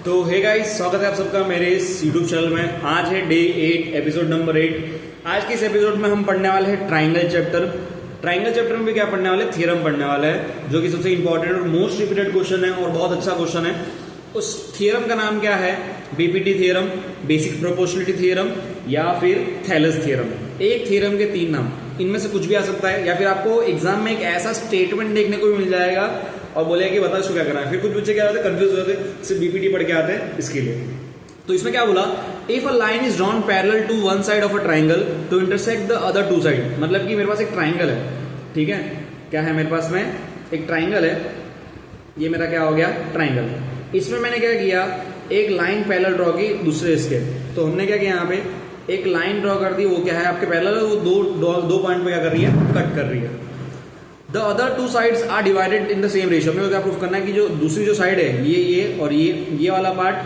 तो hey guys, स्वागत है आप सबका मेरे इस यूट्यूब चैनल में। आज है डे 8, एपिसोड नंबर 8। आज के इस एपिसोड में हम पढ़ने वाले हैं ट्राइंगल चैप्टर। ट्राइंगल चैप्टर में भी क्या पढ़ने वाले हैं? थ्योरम पढ़ने वाले हैं, जो कि सबसे इंपॉर्टेंट और मोस्ट रिपीटेड क्वेश्चन है और बहुत अच्छा क्वेश्चन है। उस थ्योरम का नाम क्या है? BPT theorem, basic proportionality theorem या फिर थैलेस थ्योरम। एक थ्योरम के 3 नाम, इनमें से कुछ भी आ सकता है, या फिर आपको एग्जाम में एक ऐसा स्टेटमेंट देखने को भी मिल जाएगा और बोले कि बता इसको क्या करना है। फिर कुछ बच्चे क्या होते हैं, कंफ्यूज हो जाते हैं, सिर्फ बीपीटी पढ़ के आते हैं इसके लिए। तो इसमें क्या बोला, if a line is drawn parallel to one side of a triangle to intersect the other two side. मतलब कि मेरे पास एक ट्राइंगल है, ठीक है, क्या है मेरे पास में एक ट्राइंगल है, ये मेरा क्या हो गया ट्राइंगल। इसमें मैंने क्या किया, एक लाइन पैरेलल ड्रॉ की दूसरे इसके। तो हमने क्या किया, यहाँ पे एक लाइन ड्रॉ कर दी, वो क्या है आपके पैरेलल, वो दो पॉइंट पे क्या कर रही है, कट कर रही है। The other two sides are divided in the same ratio. में क्या प्रूफ करना है कि जो दूसरी जो साइड है, ये और ये वाला पार्ट,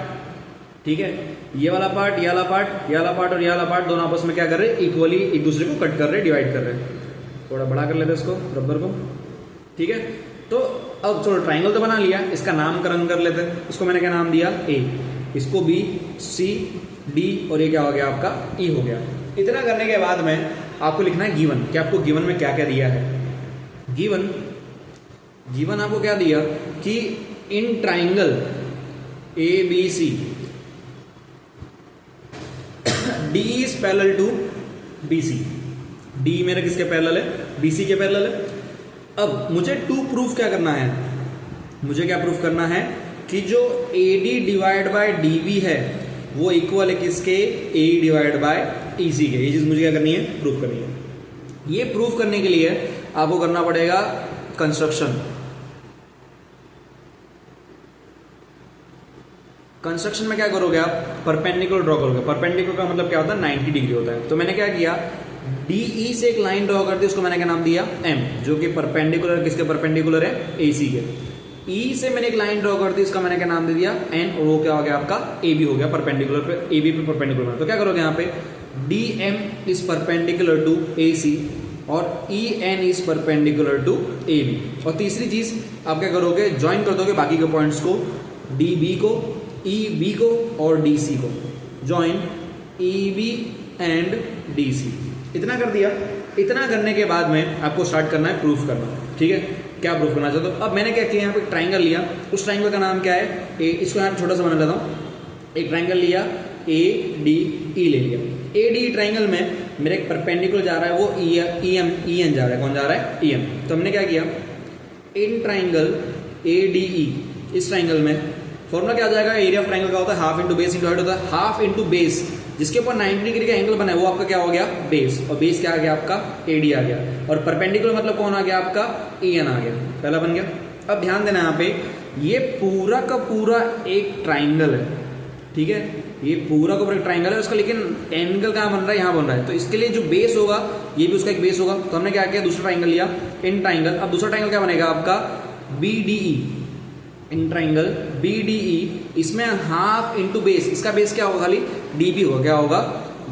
ठीक है, ये वाला पार्ट, ये वाला पार्ट, ये वाला पार्ट और ये वाला पार्ट, दोनों आपस में क्या कर रहे हैं, इक्वली एक दूसरे को कट कर रहे हैं, डिवाइड कर रहे हैं। थोड़ा बड़ा कर लेते हैं इसको, रबर को, ठीक है। तो अब चलो ट्राइंगल तो बना लिया, इसका नामकरण कर लेते हैं। इसको मैंने क्या नाम दिया, ए, इसको बी, सी, डी और ये क्या हो गया आपका ई हो गया। इतना करने के बाद में आपको लिखना है गिवन, कि आपको गिवन में क्या क्या दिया है। गिवन आपको क्या दिया कि in triangle A B C D is parallel to B C. D मेरा किसके पैरेलल है, बी सी के पैरेलल है। अब मुझे प्रूफ क्या करना है, मुझे क्या प्रूफ करना है कि जो A D divide by D B है वो इक्वल है किसके, ए डिवाइड बाय ई सी के। ये चीज मुझे क्या करनी है, प्रूफ करनी है। ये प्रूफ करने के लिए आपको करना पड़ेगा कंस्ट्रक्शन। कंस्ट्रक्शन में क्या करोगे आप, परपेंडिकुलर ड्रॉ करोगे। परपेंडिकुलर का मतलब क्या होता है, 90 डिग्री होता है। तो मैंने क्या किया, डीई से एक लाइन ड्रॉ कर दी, उसको मैंने क्या नाम दिया, एम, जो कि परपेंडिकुलर किसके परपेंडिकुलर है, एसी के। ई से मैंने एक लाइन ड्रॉ कर दी, इसका मैंने क्या नाम दे दिया, एन, और वो क्या हो गया आपका ए बी हो गया, परपेंडिकुलर पे, ए बी पे परपेंडिकुलर। तो क्या करोगे यहाँ पे, D M is perpendicular to A C और E N is perpendicular to A B. और तीसरी चीज आप क्या करोगे, ज्वाइन कर दोगे बाकी के पॉइंट्स को, डी बी को, ई बी को और डी सी को, join E B and D C. इतना कर दिया। इतना करने के बाद में आपको स्टार्ट करना है प्रूफ करना, ठीक है। क्या प्रूफ करना चाहते हो। अब मैंने क्या किया, यहाँ पे ट्राइंगल लिया, उस ट्राइंगल का नाम क्या है, ए, इसको यहाँ छोटा सा बना लेता हूँ। एक ट्राइंगल लिया, ए डी ई ले लिया। ए डी ट्राइंगल में मेरे एक परपेंडिकुलर जा रहा है, वो ई एन जा रहा है। कौन जा रहा है, ई एन। तो हमने क्या किया, इन ट्राइंगल ए डी ई, इस ट्राइंगल में फॉर्मूला क्या आ जाएगा, एरिया ऑफ ट्राइंगल का होता है half into base into height होता है। हाफ इंटू बेस, जिसके ऊपर 90 डिग्री का एंगल बना है, वो आपका क्या हो गया, बेस, और बेस क्या आ गया आपका, एडी आ गया। और परपेंडिकुलर मतलब कौन आ गया आपका, ई एन आ गया, पहला बन गया। अब ध्यान देना, यहाँ पे ये पूरा का पूरा एक ट्राइंगल है, ठीक है, ये पूरा का पूरा ट्राइंगल है उसका, लेकिन एंगल कहाँ बन रहा है, यहाँ बन रहा है। तो इसके लिए जो बेस होगा, ये भी उसका एक बेस होगा। तो हमने क्या किया, दूसरा ट्राइंगल लिया, इन ट्राइंगल। अब दूसरा ट्राइंगल क्या बनेगा आपका, B D E, in triangle B D E. इसमें हाफ इंटू बेस, इसका बेस क्या होगा, खाली डी बी होगा, क्या होगा,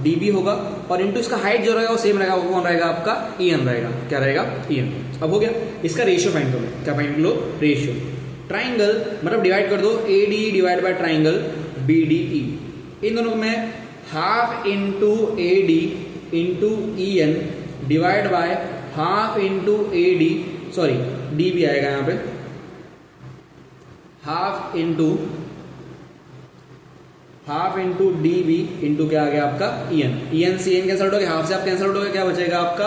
डी बी होगा, और इंटू इसका हाइट जो रहेगा वो सेम रहेगा, वो कौन रहेगा आपका, ई एन रहेगा। क्या रहेगा, ई एन। अब हो गया, इसका रेशियो फाइंड करो। क्या फाइंड लो, रेशियो। ट्राइंगल मतलब डिवाइड कर दो, A D divide by triangle B D E. इन दोनों में half into A D into E N divide by half into A D, sorry D B आएगा यहाँ पे, half into D B into क्या आ गया आपका, E N. E N C N cancel out हो गया, हाफ से आप कैंसल आउट हो गया, क्या बचेगा आपका,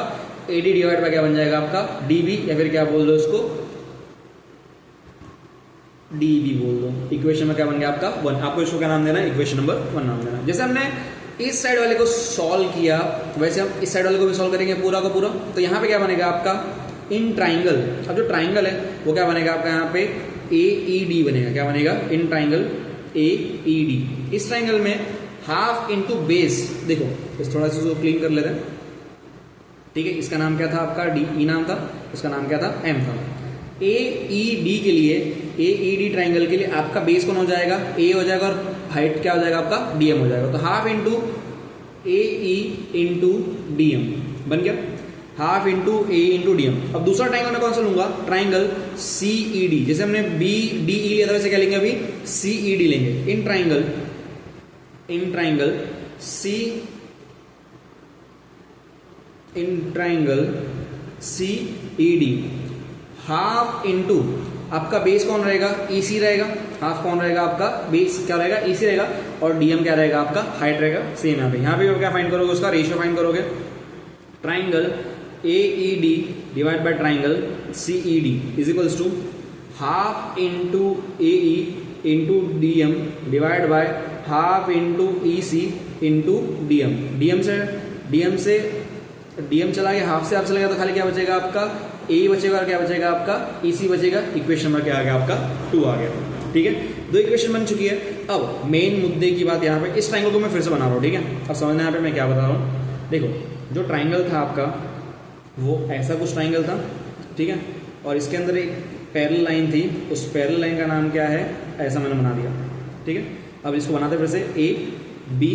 ए डी डिवाइड बाय क्या बन जाएगा आपका, डी बी, या फिर क्या बोल दो इसको, डी बी बोल दो। इक्वेशन में क्या बन गया आपका 1। आपको इसको क्या नाम देना है, इक्वेशन नंबर 1 नाम देना। जैसे हमने इस साइड वाले को सॉल्व किया, वैसे हम इस साइड वाले को भी सॉल्व करेंगे पूरा का पूरा। तो यहाँ पे क्या बनेगा आपका, इन ट्राइंगल। अब जो ट्राइंगल है वो क्या बनेगा आपका, यहाँ पे ए ई डी बनेगा। क्या बनेगा, इन ट्राइंगल ए ई डी। इस ट्राइंगल में हाफ इंटू बेस, देखो इस थोड़ा सा क्लीन कर लेते हैं, ठीक है। इसका नाम क्या था आपका, डी ई नाम था, इसका नाम क्या था, एम था। ए ई डी के लिए, ए ई डी ट्राइंगल के लिए आपका बेस कौन हो जाएगा, ए हो जाएगा, और हाइट क्या हो जाएगा आपका, डी एम हो जाएगा। तो half into A E into D M बन गया, हाफ इंटू ए इंटू डी एम। अब दूसरा ट्राइंगल मैं कौन सा लूंगा, ट्राइंगल सी ई डी, जैसे हमने बी डी ई लिया था वैसे क्या लेंगे अभी सी ई डी लेंगे। In triangle C E D half into आपका बेस कौन रहेगा, ई सी रहेगा। हाफ कौन रहेगा आपका, बेस क्या रहेगा, ई सी रहेगा, और डीएम क्या रहेगा आपका, हाइट रहेगा। सेम यहाँ पे क्या फाइंड करोगे, उसका रेशियो फाइंड करोगे। Triangle A E D divide by triangle C E D is equals to half into A E into D M divide by half into E C into D M. D M चला गया, half से half चला गया, तो खाली क्या बचेगा आपका ए बचेगा, और क्या बचेगा आपका ई सी बचेगा। इक्वेशन नंबर क्या आ गया आपका 2 आ गया। ठीक है, 2 इक्वेशन बन चुकी है। अब मेन मुद्दे की बात यहाँ पे, इस ट्राइंगल को मैं फिर से बना रहा हूँ। ठीक है, अब समझना यहाँ पे मैं क्या बता रहा हूँ। देखो जो ट्राइंगल था आपका वो ऐसा कुछ ट्राइंगल था, ठीक है, और इसके अंदर एक पैरेलल लाइन थी, उस पैरेलल लाइन का नाम क्या है, ऐसा मैंने बना दिया। ठीक है, अब इसको बनाते फिर से ए बी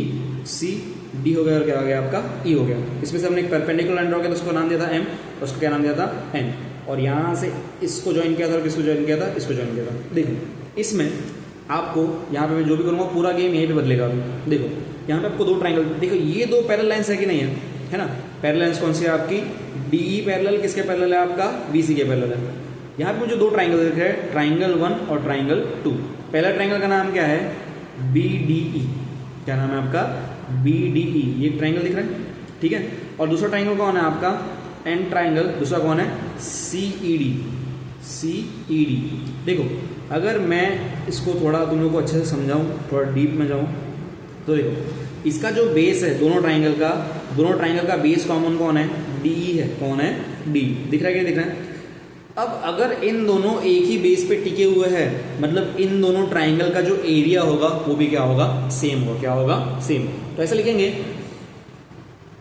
सी डी हो गया, और क्या हो गया आपका ई हो गया। इसमें से हमने एक परपेंडिकुलर लाइन ड्रॉ किया, तो उसको नाम दिया था एम, और उसको क्या नाम दिया था एन, और यहाँ से इसको ज्वाइन किया था, और किसको ज्वाइन किया था, इसको ज्वाइन किया था। देखो इसमें आपको यहाँ पे मैं जो भी करूँगा पूरा गेम यहीं पे बदलेगा। अभी देखो यहाँ पे आपको 2 ट्राइंगल, देखो ये 2 पैरेलल लाइन्स है कि नहीं है ना। पैरेलल लाइन्स कौन सी है आपकी, डी ई पैरेलल किसके पैरेलल है आपका, बी सी के पैरेलल है। यहाँ पे मुझे 2 ट्राइंगल दिख रहे हैं, ट्राइंगल 1 और ट्राइंगल 2। पहला ट्राइंगल का नाम क्या है, बी डी ई, क्या नाम है आपका, बी डी ई, ये ट्राइंगल दिख रहा है। ठीक है, और दूसरा ट्राइंगल कौन है आपका, एन ट्राइंगल, दूसरा कौन है, सी ई डी, सी ई डी। देखो अगर मैं इसको थोड़ा तुम लोगों को अच्छे से समझाऊं, थोड़ा डीप में जाऊं, तो देखो इसका जो बेस है दोनों ट्राइंगल का बेस कॉमन कौन है, डी ई है। कौन है, डी, दिख रहा है क्या, दिख रहा है। अब अगर इन दोनों एक ही बेस पे टिके हुए हैं, मतलब इन दोनों ट्राइंगल का जो एरिया होगा वो भी क्या होगा, सेम होगा। क्या होगा, सेम। तो ऐसा लिखेंगे,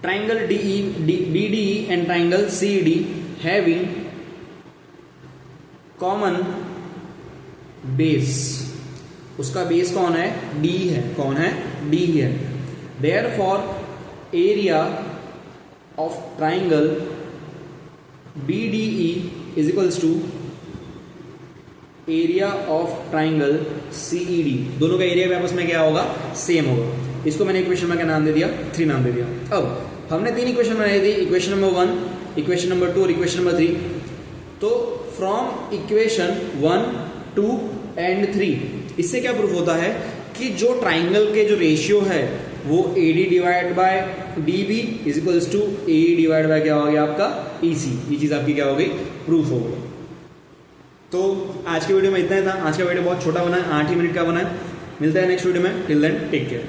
triangle D D and triangle C D having common base. उसका बेस कौन है, डी है। कौन है, डी है। Therefore area of triangle B D E is equals to area of triangle C E D. दोनों का एरिया भी आपस में क्या होगा, सेम होगा। इसको मैंने इक्वेशन में क्या नाम दे दिया, 3 नाम दे दिया। अब हमने 3 इक्वेशन बनाई थी, इक्वेशन नंबर 1, इक्वेशन नंबर 2 और इक्वेशन नंबर 3। तो फ्रॉम इक्वेशन 1, 2 एंड 3 इससे क्या प्रूफ होता है कि जो ट्राइंगल के जो रेशियो है वो A D divide by D B is equals to A divide by क्या हो गया आपका, ई सी। ये चीज़ आपकी क्या हो गई, प्रूफ हो गई। तो आज के वीडियो में इतना ही था। आज का वीडियो बहुत छोटा बना है, 8 ही मिनट का बना है। मिलता है नेक्स्ट वीडियो में। Till then take care.